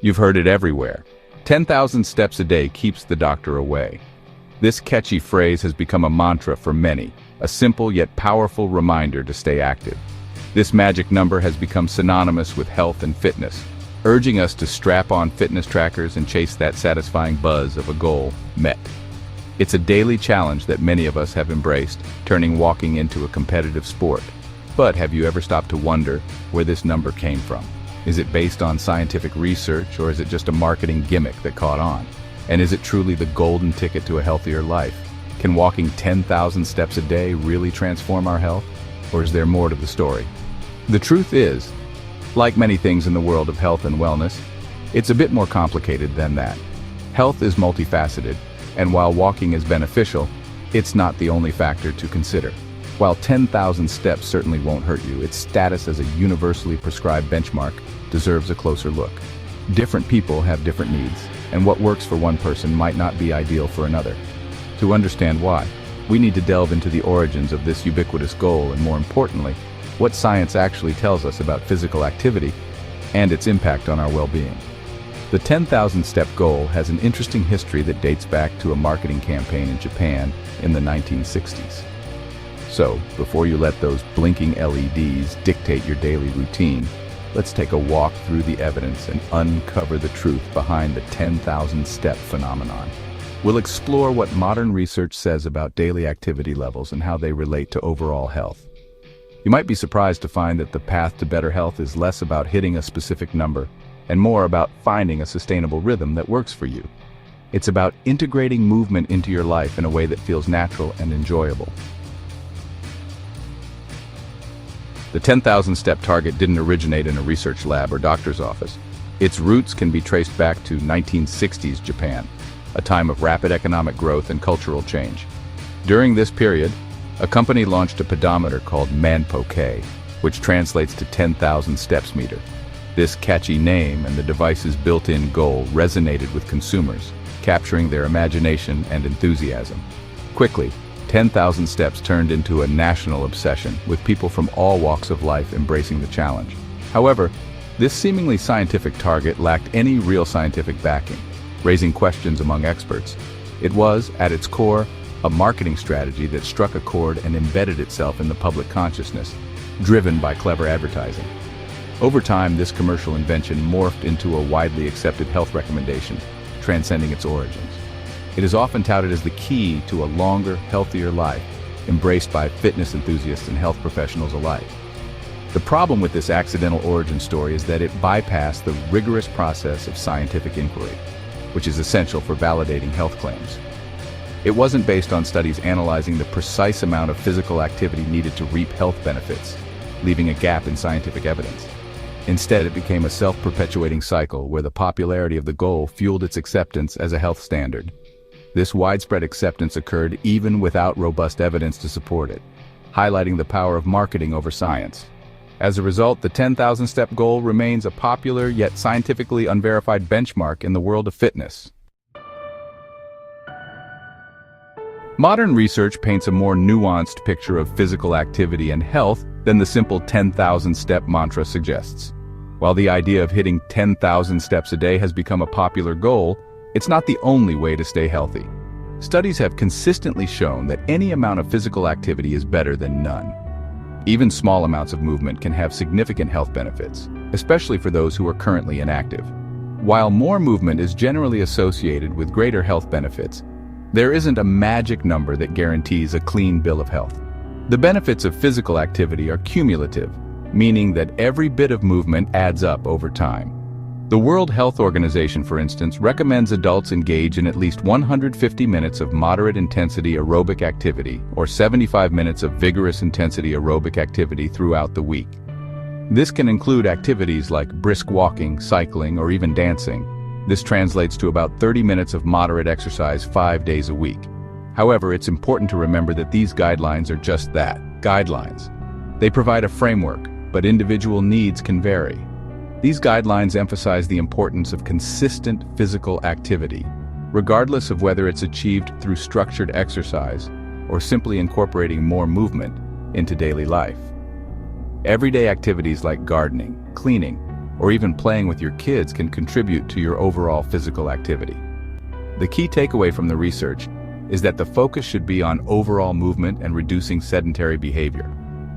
You've heard it everywhere. 10,000 steps a day keeps the doctor away. This catchy phrase has become a mantra for many, a simple yet powerful reminder to stay active. This magic number has become synonymous with health and fitness, urging us to strap on fitness trackers and chase that satisfying buzz of a goal met. It's a daily challenge that many of us have embraced, turning walking into a competitive sport. But have you ever stopped to wonder where this number came from? Is it based on scientific research, or is it just a marketing gimmick that caught on? And is it truly the golden ticket to a healthier life? Can walking 10,000 steps a day really transform our health? Or is there more to the story? The truth is, like many things in the world of health and wellness, it's a bit more complicated than that. Health is multifaceted, and while walking is beneficial, it's not the only factor to consider. While 10,000 steps certainly won't hurt you, its status as a universally prescribed benchmark deserves a closer look. Different people have different needs, and what works for one person might not be ideal for another. To understand why, we need to delve into the origins of this ubiquitous goal and, more importantly, what science actually tells us about physical activity and its impact on our well-being. The 10,000-step goal has an interesting history that dates back to a marketing campaign in Japan in the 1960s. So, before you let those blinking LEDs dictate your daily routine, let's take a walk through the evidence and uncover the truth behind the 10,000-step phenomenon. We'll explore what modern research says about daily activity levels and how they relate to overall health. You might be surprised to find that the path to better health is less about hitting a specific number and more about finding a sustainable rhythm that works for you. It's about integrating movement into your life in a way that feels natural and enjoyable. The 10,000-step target didn't originate in a research lab or doctor's office. Its roots can be traced back to 1960s Japan, a time of rapid economic growth and cultural change. During this period, a company launched a pedometer called Manpoke, which translates to 10,000 steps meter. This catchy name and the device's built-in goal resonated with consumers, capturing their imagination and enthusiasm. Quickly, 10,000 steps turned into a national obsession, with people from all walks of life embracing the challenge. However, this seemingly scientific target lacked any real scientific backing, raising questions among experts. It was, at its core, a marketing strategy that struck a chord and embedded itself in the public consciousness, driven by clever advertising. Over time, this commercial invention morphed into a widely accepted health recommendation, transcending its origins. It is often touted as the key to a longer, healthier life, embraced by fitness enthusiasts and health professionals alike. The problem with this accidental origin story is that it bypassed the rigorous process of scientific inquiry, which is essential for validating health claims. It wasn't based on studies analyzing the precise amount of physical activity needed to reap health benefits, leaving a gap in scientific evidence. Instead, it became a self-perpetuating cycle where the popularity of the goal fueled its acceptance as a health standard. This widespread acceptance occurred even without robust evidence to support it, highlighting the power of marketing over science. As a result, the 10,000-step goal remains a popular yet scientifically unverified benchmark in the world of fitness. Modern research paints a more nuanced picture of physical activity and health than the simple 10,000-step mantra suggests. While the idea of hitting 10,000 steps a day has become a popular goal, it's not the only way to stay healthy. Studies have consistently shown that any amount of physical activity is better than none. Even small amounts of movement can have significant health benefits, especially for those who are currently inactive. While more movement is generally associated with greater health benefits, there isn't a magic number that guarantees a clean bill of health. The benefits of physical activity are cumulative, meaning that every bit of movement adds up over time. The World Health Organization, for instance, recommends adults engage in at least 150 minutes of moderate-intensity aerobic activity or 75 minutes of vigorous-intensity aerobic activity throughout the week. This can include activities like brisk walking, cycling, or even dancing. This translates to about 30 minutes of moderate exercise 5 days a week. However, it's important to remember that these guidelines are just that, guidelines. They provide a framework, but individual needs can vary. These guidelines emphasize the importance of consistent physical activity, regardless of whether it's achieved through structured exercise or simply incorporating more movement into daily life. Everyday activities like gardening, cleaning, or even playing with your kids can contribute to your overall physical activity. The key takeaway from the research is that the focus should be on overall movement and reducing sedentary behavior.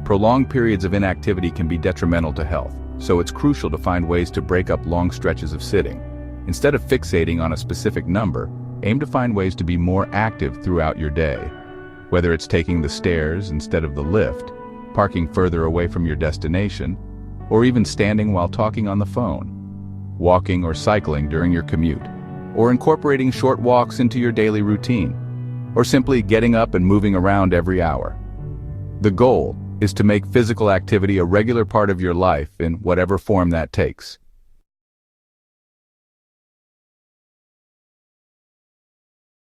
Prolonged periods of inactivity can be detrimental to health, so it's crucial to find ways to break up long stretches of sitting. Instead of fixating on a specific number, aim to find ways to be more active throughout your day. Whether it's taking the stairs instead of the lift, parking further away from your destination, or even standing while talking on the phone, walking or cycling during your commute, or incorporating short walks into your daily routine, or simply getting up and moving around every hour. The goal is to make physical activity a regular part of your life in whatever form that takes.